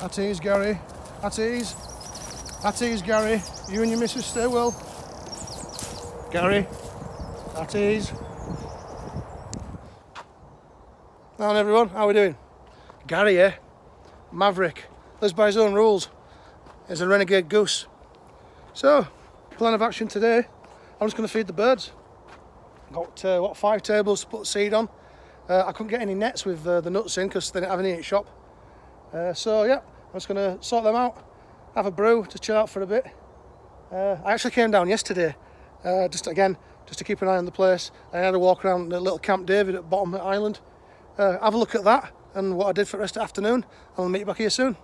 At ease, Gary. At ease. At ease, Gary. You and your missus stay well. Gary. At ease. Now everyone, how are we doing? Gary here. Maverick. Lives by his own rules. He's a renegade goose. So, plan of action today. I'm just going to feed the birds. Got 5 tables to put seed on. I couldn't get any nets with the nuts in because they didn't have any in the shop. So yeah, I'm just going to sort them out, have a brew to chill out for a bit. I actually came down yesterday, just to keep an eye on the place. I had a walk around the little Camp David at bottom of the island. Have a look at that and what I did for the rest of the afternoon. I'll meet you back here soon.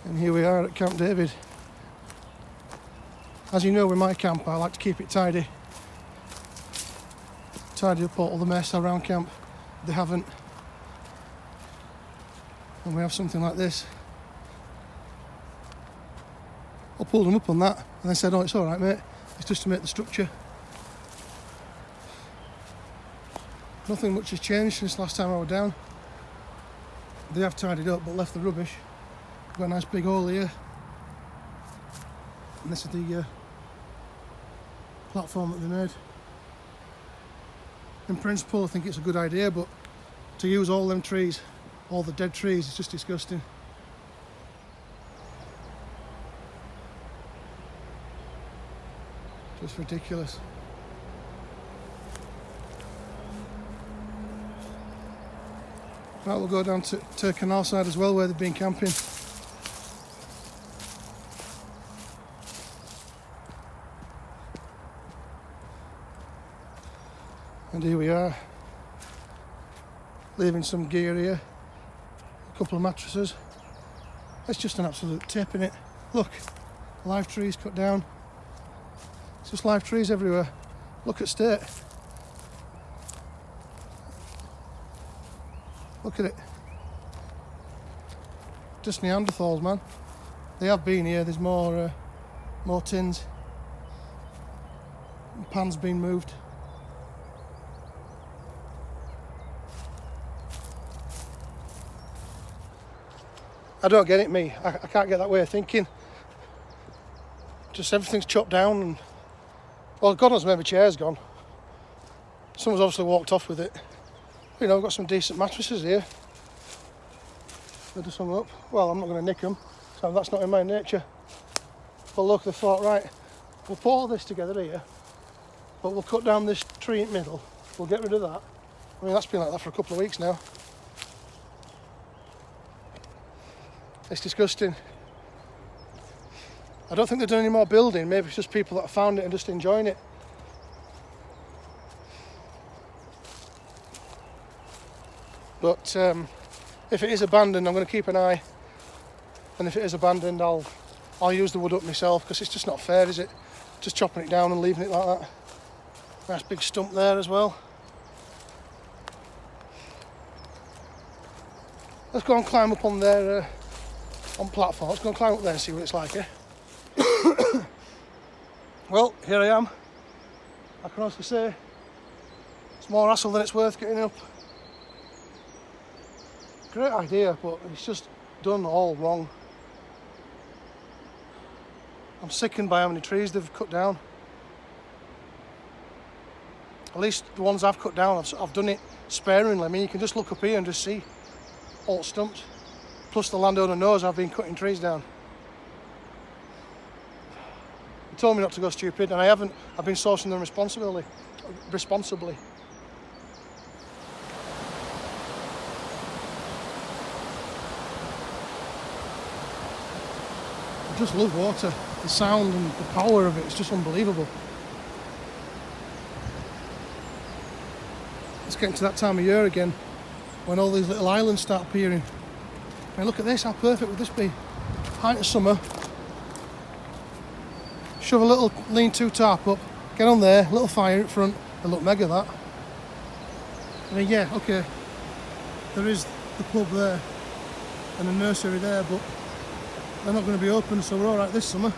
And here we are at Camp David. As you know, with my camp, I like to keep it tidy. Tidy up all the mess around camp. They haven't. And we have something like this. I pulled them up on that and they said, oh, it's all right, mate. It's just to make the structure. Nothing much has changed since last time I was down. They have tidied up but left the rubbish. We've got a nice big hole here. And this is the platform that they made. In principle, I think it's a good idea, but to use all them trees, all the dead trees, is just disgusting. Just ridiculous. Right, we'll go down to canal side as well, where they've been camping. And here we are, leaving some gear here, a couple of mattresses. It's just an absolute tip, innit? Look, live trees cut down. It's just live trees everywhere. Look at state. Look at it. Just Neanderthals, man. They have been here. There's more tins. Pans been moved. I don't get it, me. I can't get that way of thinking. Just everything's chopped down and... Well, God knows where my chair's gone. Someone's obviously walked off with it. You know, we've got some decent mattresses here. They'll do some up. Well, I'm not going to nick them, so that's not in my nature. But look, they thought, right, we'll put all this together here, but we'll cut down this tree in the middle. We'll get rid of that. I mean, that's been like that for a couple of weeks now. It's disgusting. I don't think they've done any more building. Maybe it's just people that have found it and just enjoying it. But if it is abandoned, I'm going to keep an eye. And if it is abandoned, I'll use the wood up myself, because it's just not fair, is it? Just chopping it down and leaving it like that. Nice big stump there as well. Let's go and climb up on there. On platform. Let's go and climb up there and see what it's like, eh? Well, here I am. I can honestly say it's more hassle than it's worth getting up. Great idea, but it's just done all wrong. I'm sickened by how many trees they've cut down. At least the ones I've cut down, I've done it sparingly. I mean, you can just look up here and just see all stumps. Plus the landowner knows I've been cutting trees down. He told me not to go stupid, and I haven't. I've been sourcing them responsibly. I just love water. The sound and the power of it is just unbelievable. It's getting to that time of year again when all these little islands start appearing. Now look at this, how perfect would this be? Height of summer. Shove a little lean-to tarp up, get on there, little fire in front, and look mega that. I mean, yeah, okay, there is the pub there and a nursery there, but they're not going to be open, so we're all right this summer.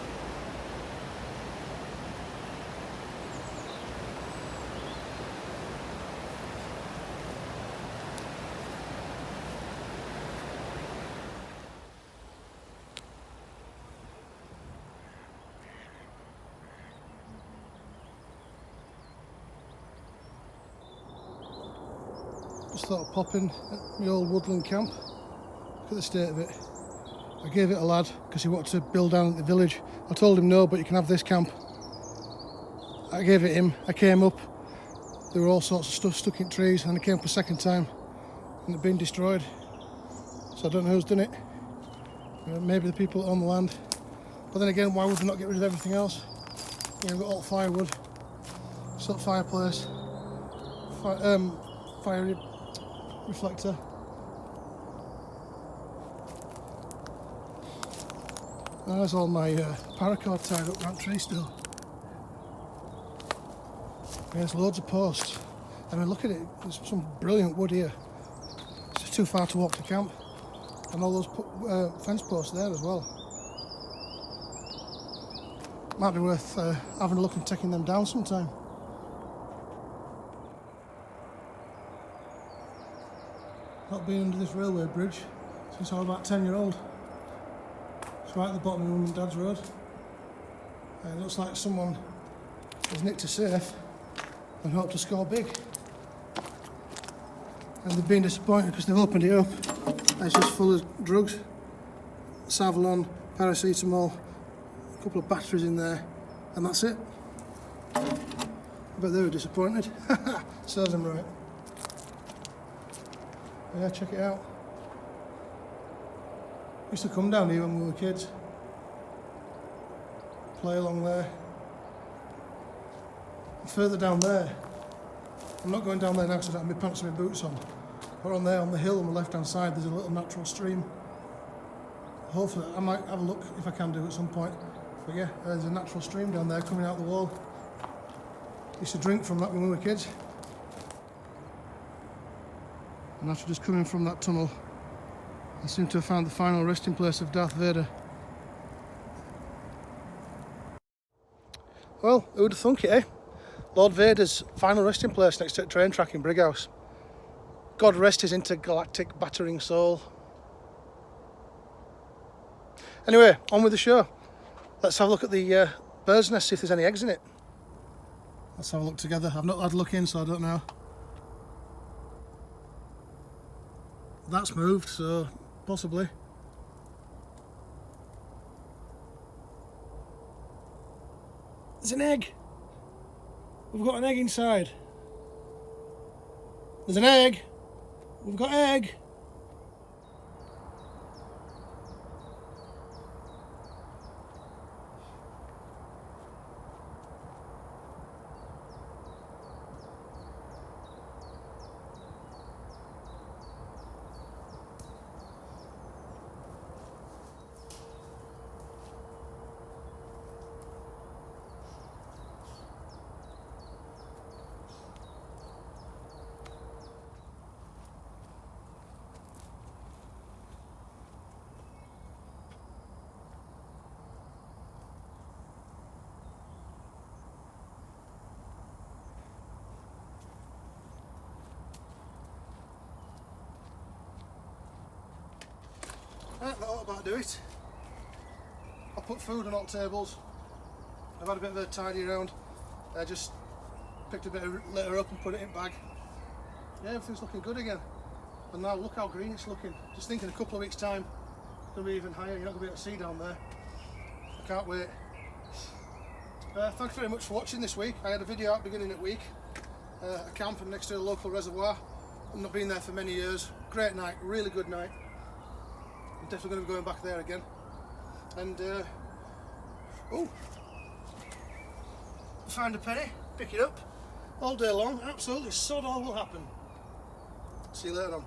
Just thought of popping at my old woodland camp. Look at the state of it. I gave it a lad because he wanted to build down at the village. I told him no, but you can have this camp. I gave it him. I came up. There were all sorts of stuff stuck in trees, and I came up a second time and it'd been destroyed. So I don't know who's done it. Maybe the people that own the land. But then again, why would they not get rid of everything else? You know, we've got all firewood, sort of fireplace, fire reflector. And there's all my paracord tied up around tree still. There's loads of posts. I mean, look at it, there's some brilliant wood here. It's just too far to walk to camp. And all those fence posts there as well. Might be worth having a look and taking them down sometime. Not been under this railway bridge since I was about 10-year-old. It's right at the bottom of Mum and Dad's road. And it looks like someone has nicked a safe and hoped to score big. And they've been disappointed because they've opened it up and it's just full of drugs. Savlon, paracetamol, a couple of batteries in there, and that's it. I bet they were disappointed. Serves them right. Yeah, check it out. Used to come down here when we were kids. Play along there. And further down there, I'm not going down there now because I don't have my pants and my boots on. But on there, on the hill on the left-hand side, there's a little natural stream. Hopefully, I might have a look if I can do at some point. But yeah, there's a natural stream down there coming out the wall. Used to drink from that when we were kids. And after just coming from that tunnel, I seem to have found the final resting place of Darth Vader. Well, who would have thunk it, eh? Lord Vader's final resting place next to a train track in Brighouse. God rest his intergalactic battering soul. Anyway, on with the show. Let's have a look at the bird's nest, see if there's any eggs in it. Let's have a look together. I've not had a look in, so I don't know. That's moved, so possibly. There's an egg. We've got an egg inside. There's an egg. We've got egg. Right, that ought about do it. I'll put food on all tables. I've had a bit of a tidy around. I just picked a bit of litter up and put it in bag. Yeah, everything's looking good again. And now look how green it's looking. Just think in a couple of weeks' time, it's going to be even higher. You're not going to be able to see down there. I can't wait. Thanks very much for watching this week. I had a video out beginning of the week. A camp next to a local reservoir. I've not been there for many years. Great night, really good night. I'm definitely going to be going back there again. And find a penny, pick it up all day long. Absolutely sod all will happen. See you later on.